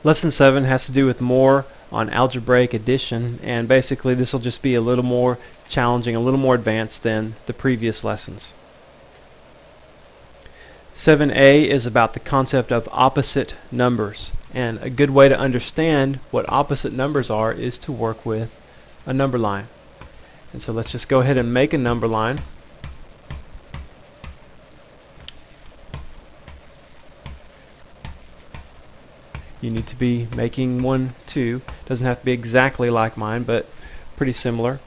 Lesson 7 has to do with more on algebraic addition, and basically this will just be a little more challenging, a little more advanced than the previous lessons. 7a is about the concept of opposite numbers, and a good way to understand what opposite numbers are is to work with a number line. And so let's just go ahead and make a number line. You need to be making one too. Doesn't have to be exactly like mine, but pretty similar.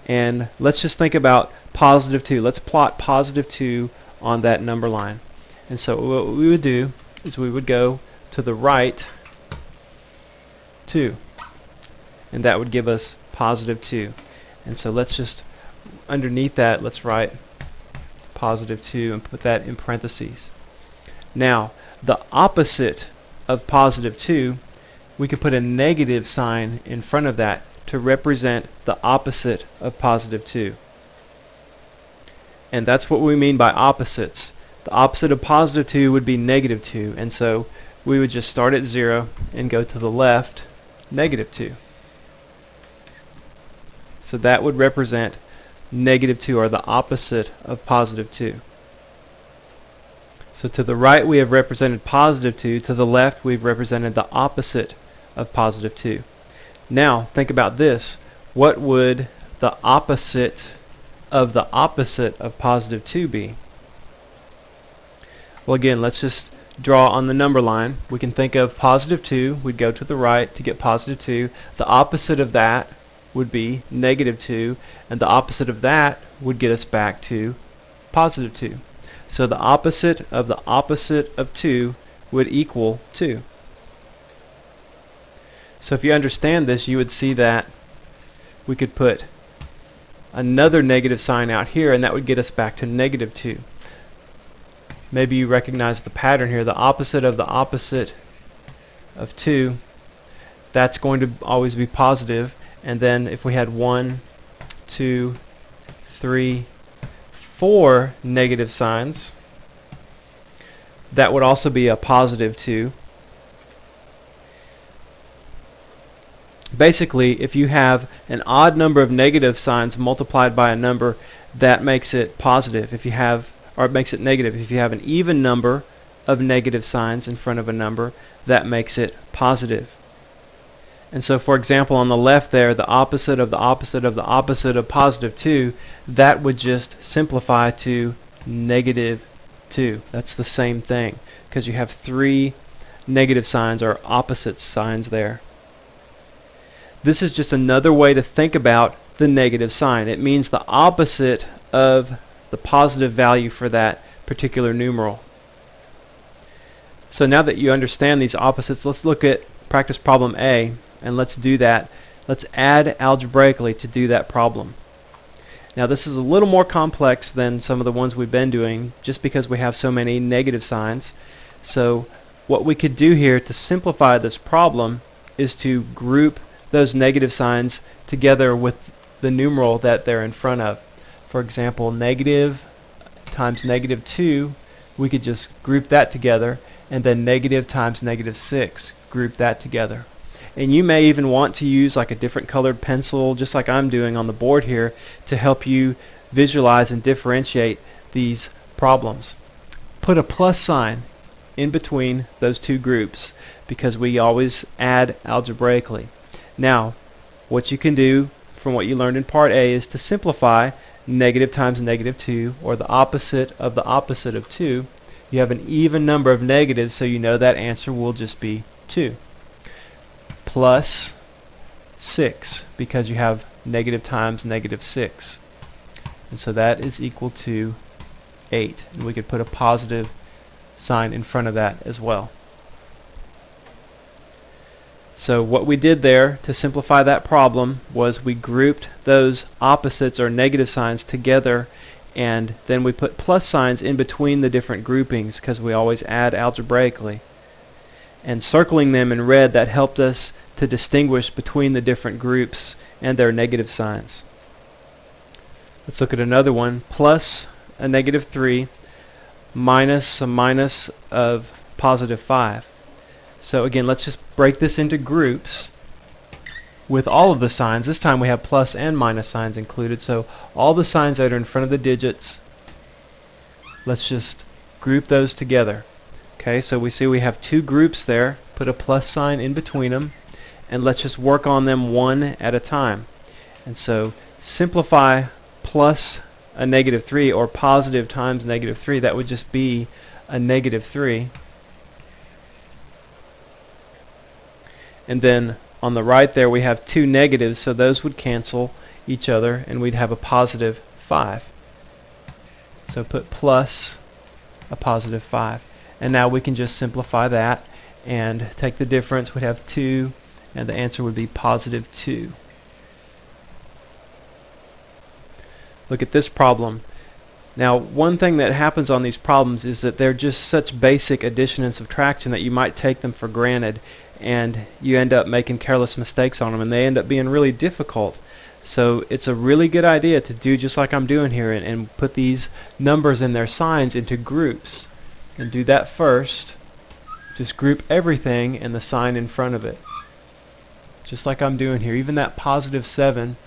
And let's just think about positive 2. Let's plot positive 2 on that number line. And so what we would do is we would go to the right 2. And that would give us positive 2. And so let's just, underneath that, let's write positive 2 and put that in parentheses. Now, the opposite of positive 2, we could put a negative sign in front of that to represent the opposite of positive 2. And that's what we mean by opposites. The opposite of positive 2 would be negative 2, and so we would just start at 0 and go to the left, negative 2. So that would represent negative 2, or the opposite of positive 2. So to the right we have represented positive 2, to the left we've represented the opposite of positive 2. Now think about this. What would the opposite of positive 2 be? Well, again, let's just draw on the number line. We can think of positive 2, we'd go to the right to get positive 2. The opposite of that would be negative 2, and the opposite of that would get us back to positive 2. So the opposite of 2 would equal 2. So if you understand this, you would see that we could put another negative sign out here, and that would get us back to negative 2. Maybe you recognize the pattern here. The opposite of 2, that's going to always be positive. And then if we had 1, 2, 3, 4 negative signs, that would also be a positive 2. Basically, if you have an odd number of negative signs multiplied by a number, that makes it positive. If you have, or it makes it negative. If you have an even number of negative signs in front of a number, that makes it positive. And so, for example, on the left there, the opposite of positive 2, that would just simplify to negative 2. That's the same thing, because you have 3 negative signs or opposite signs there. This is just another way to think about the negative sign. It means the opposite of the positive value for that particular numeral. So now that you understand these opposites, let's look at practice problem A. And let's do that. Let's add algebraically to do that problem. Now this is a little more complex than some of the ones we've been doing, just because we have so many negative signs. So what we could do here to simplify this problem is to group those negative signs together with the numeral that they're in front of. For example, negative times negative 2, we could just group that together, and then negative times negative 6, group that together. And you may even want to use like a different colored pencil, just like I'm doing on the board here, to help you visualize and differentiate these problems. Put a plus sign in between those two groups, because we always add algebraically. Now, what you can do from what you learned in part A is to simplify negative times negative 2, or the opposite of 2. You have an even number of negatives, so you know that answer will just be 2. Plus 6, because you have negative times negative 6. And so that is equal to 8. And we could put a positive sign in front of that as well. So what we did there to simplify that problem was we grouped those opposites or negative signs together, and then we put plus signs in between the different groupings, because we always add algebraically. And circling them in red, that helped us to distinguish between the different groups and their negative signs. Let's look at another one. Plus a negative 3 minus a minus of positive 5. So again, let's just break this into groups with all of the signs. This time we have plus and minus signs included, so all the signs that are in front of the digits, let's just group those together. Okay, so we see we have two groups there. Put a plus sign in between them, and let's just work on them one at a time. And so simplify plus a negative 3, or positive times negative 3. That would just be a negative 3. And then on the right there we have two negatives, so those would cancel each other, and we'd have a positive 5. So put plus a positive 5. And now we can just simplify that and take the difference. We'd have 2, and the answer would be positive 2. Look at this problem. Now, one thing that happens on these problems is that they're just such basic addition and subtraction that you might take them for granted, and you end up making careless mistakes on them, and they end up being really difficult. So it's a really good idea to do just like I'm doing here, and put these numbers and their signs into groups. And do that first. Just group everything and the sign in front of it, just like I'm doing here. Even that positive 7,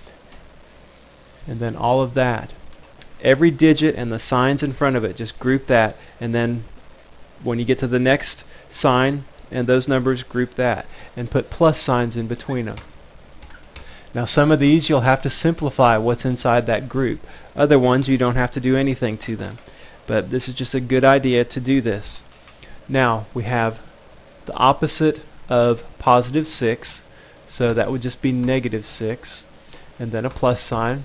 and then all of that. Every digit and the signs in front of it, just group that, and then when you get to the next sign and those numbers, group that, and put plus signs in between them. Now some of these you'll have to simplify what's inside that group. Other ones you don't have to do anything to them. But this is just a good idea to do this. Now we have the opposite of positive 6, so that would just be negative 6, and then a plus sign.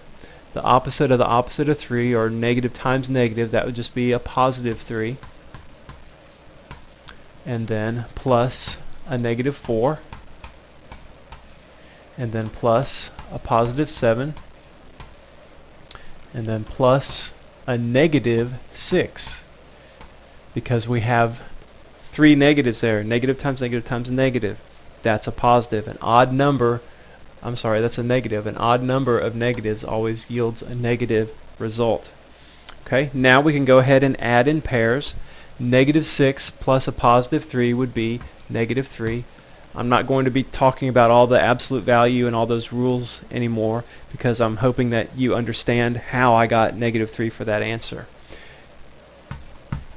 The opposite of 3, or negative times negative, that would just be a positive 3, and then plus a negative 4, and then plus a positive 7, and then plus a negative 6, because we have 3 negatives there. Negative times negative times negative, that's a positive. An odd number, that's a negative. An odd number of negatives always yields a negative result. Okay, now we can go ahead and add in pairs. Negative 6 plus a positive 3 would be negative 3. I'm not going to be talking about all the absolute value and all those rules anymore, because I'm hoping that you understand how I got negative 3 for that answer.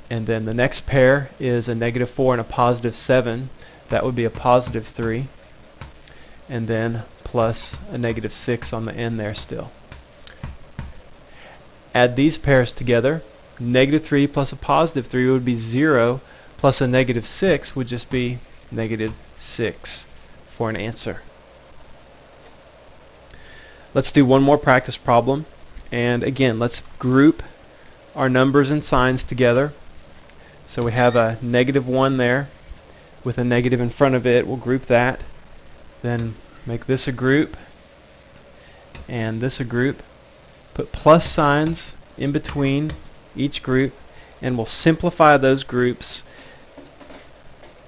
And then the next pair is a negative 4 and a positive 7. That would be a positive 3. And then plus a negative 6 on the end there still. Add these pairs together. Negative 3 plus a positive 3 would be 0, plus a negative 6 would just be negative 6 for an answer. Let's do one more practice problem, and again let's group our numbers and signs together. So we have a negative 1 there with a negative in front of it. We'll group that, then make this a group and this a group. Put plus signs in between each group, and we'll simplify those groups.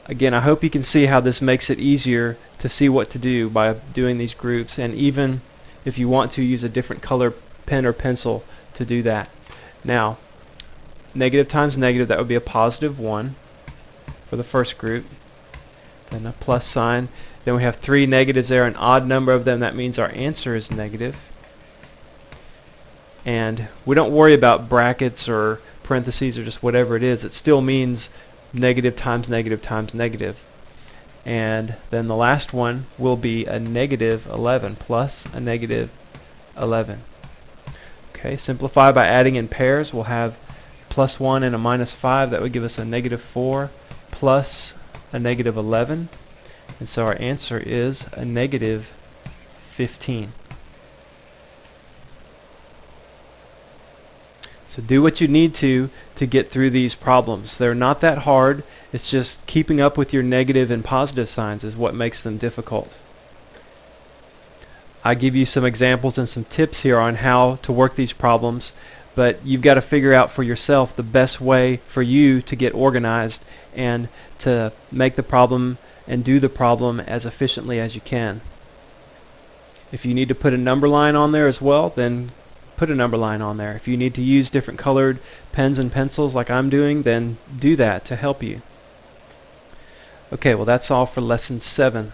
Again, I hope you can see how this makes it easier to see what to do by doing these groups, and even if you want to, use a different color pen or pencil to do that. Now, negative times negative, that would be a positive 1 for the first group, then a plus sign. Then we have 3 negatives there, an odd number of them. That means our answer is negative. And we don't worry about brackets or parentheses or just whatever it is. It still means negative times negative times negative. And then the last one will be a negative 11 plus a negative 11. Okay, simplify by adding in pairs. We'll have plus 1 and a minus 5. That would give us a negative 4 plus a negative 11. And so our answer is a negative 15. So do what you need to get through these problems. They're not that hard. It's just keeping up with your negative and positive signs is what makes them difficult. I give you some examples and some tips here on how to work these problems, but you've got to figure out for yourself the best way for you to get organized and to make the problem and do the problem as efficiently as you can. If you need to put a number line on there as well, then put a number line on there. If you need to use different colored pens and pencils like I'm doing, then do that to help you. Okay, well that's all for lesson 7.